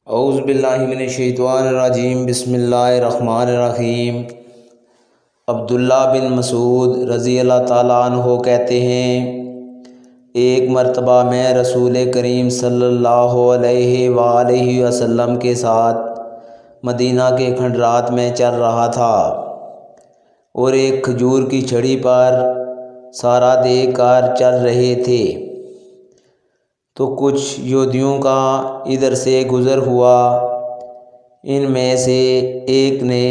اعوذ باللہ من الشیطان الرجیم، بسم اللہ الرحمن الرحیم۔ عبداللہ بن مسعود رضی اللہ تعالیٰ عنہ کہتے ہیں، ایک مرتبہ میں رسول کریم صلی اللہ علیہ وآلہ وسلم کے ساتھ مدینہ کے کھنڈرات میں چل رہا تھا اور ایک کھجور کی چھڑی پر سارا دے کر چل رہے تھے تو کچھ یہودیوں کا ادھر سے گزر ہوا۔ ان میں سے ایک نے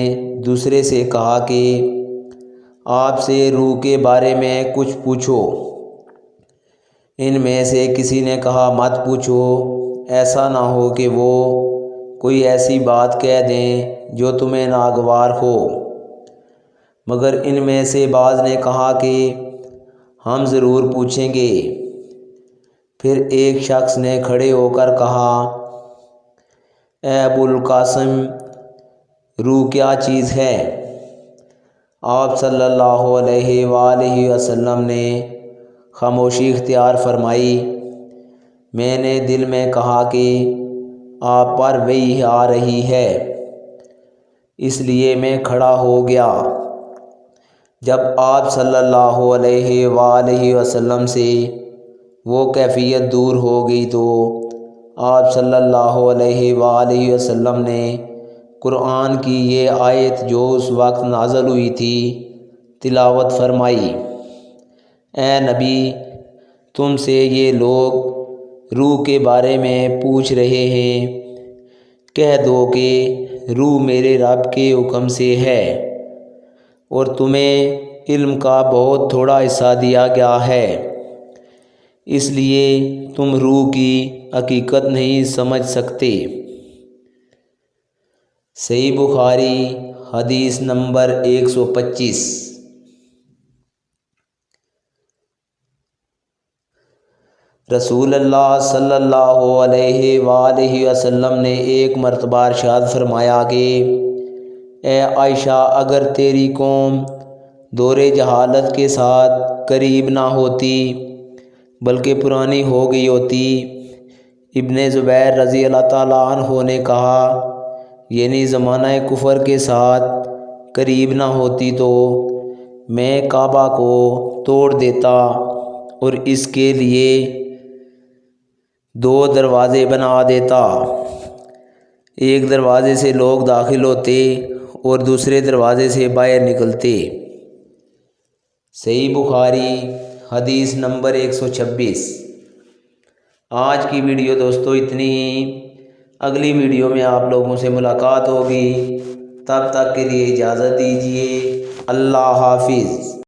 دوسرے سے کہا کہ آپ سے روح کے بارے میں کچھ پوچھو۔ ان میں سے کسی نے کہا مت پوچھو، ایسا نہ ہو کہ وہ کوئی ایسی بات کہہ دیں جو تمہیں ناگوار ہو۔ مگر ان میں سے بعض نے کہا کہ ہم ضرور پوچھیں گے۔ پھر ایک شخص نے کھڑے ہو کر کہا، اے ابو القاسم، روح کیا چیز ہے؟ آپ صلی اللہ علیہ وآلہ وسلم نے خاموشی اختیار فرمائی۔ میں نے دل میں کہا کہ آپ پر وحی آ رہی ہے، اس لیے میں کھڑا ہو گیا۔ جب آپ صلی اللہ علیہ وآلہ وسلم سے وہ کیفیت دور ہو گئی تو آپ صلی اللہ علیہ وآلہ وسلم نے قرآن کی یہ آیت جو اس وقت نازل ہوئی تھی تلاوت فرمائی۔ اے نبی، تم سے یہ لوگ روح کے بارے میں پوچھ رہے ہیں، کہہ دو کہ روح میرے رب کے حکم سے ہے اور تمہیں علم کا بہت تھوڑا حصہ دیا گیا ہے، اس لیے تم روح کی حقیقت نہیں سمجھ سکتے۔ صحیح بخاری حدیث نمبر 125۔ رسول اللہ صلی اللہ علیہ وآلہ وسلم نے ایک مرتبہ ارشاد فرمایا کہ اے عائشہ، اگر تیری قوم دور جہالت کے ساتھ قریب نہ ہوتی بلکہ پرانی ہو گئی ہوتی۔ ابن زبیر رضی اللہ تعالیٰ عنہ نے کہا، یعنی زمانہ کفر کے ساتھ قریب نہ ہوتی تو میں کعبہ کو توڑ دیتا اور اس کے لیے 2 دروازے بنا دیتا، ایک دروازے سے لوگ داخل ہوتے اور دوسرے دروازے سے باہر نکلتے۔ صحیح بخاری حدیث نمبر 126۔ آج کی ویڈیو دوستو اتنی ہی، اگلی ویڈیو میں آپ لوگوں سے ملاقات ہوگی، تب تک کے لیے اجازت دیجیے، اللہ حافظ۔